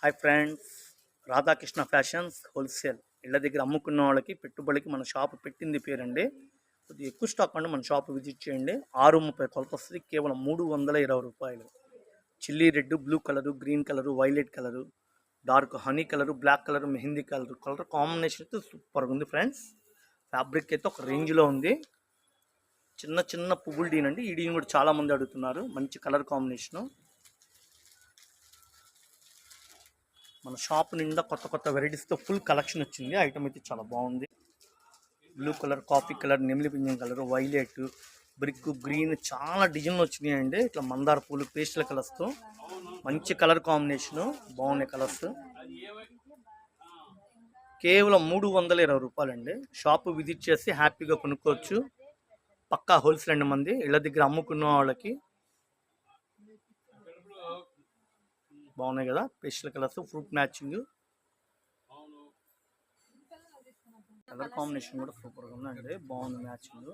Hi friends, Radhakrishna fashions wholesale ఇళ్ళ దగ్గర అమ్ముకున్న వాళ్ళకి పెట్టుబడికి మన షాప్ పెట్టింది పేరండి. కొద్దిగా ఎక్కువ స్టాక్ అండి, మన షాప్ విజిట్ చేయండి. 6:30 కొలత వస్తుంది, కేవలం 320 రూపాయలు. Chilli red, blue colour, green colour, violet colour, dark honey colour, black colour, mehndi colour combination అయితే సూపర్గా ఉంది ఫ్రెండ్స్. ఫ్యాబ్రిక్ అయితే ఒక రేంజ్లో ఉంది. చిన్న చిన్న పువ్వులు డీన్ అండి, ఈ డీన్ కూడా చాలామంది అడుగుతున్నారు. మంచి కలర్ కాంబినేషను. మన షాప్ నిండా కొత్త కొత్త వెరైటీస్తో ఫుల్ కలెక్షన్ వచ్చింది. ఐటమ్ అయితే చాలా బాగుంది. బ్లూ కలర్, కాఫీ కలర్, నెమిలి పింఛం కలర్, వైలెట్, బ్రిక్, గ్రీన్ చాలా డిజైన్లు వచ్చినాయండి. ఇట్లా మందార పూలు, పేస్టల్ కలర్స్తో మంచి కలర్ కాంబినేషను, బాగున్నాయి కలర్స్. కేవలం 320 రూపాయలండి. షాపు విజిట్ చేసి హ్యాపీగా కొనుక్కోవచ్చు. పక్కా హోల్సేల్ అండి మంది. ఇళ్ళ దగ్గర అమ్ముకున్న వాళ్ళకి బాగున్నాయి కదా, pastel colours, fruit matching, colour combination కూడా సూపర్గా ఉందండి. బాగుంది మ్యాచింగ్.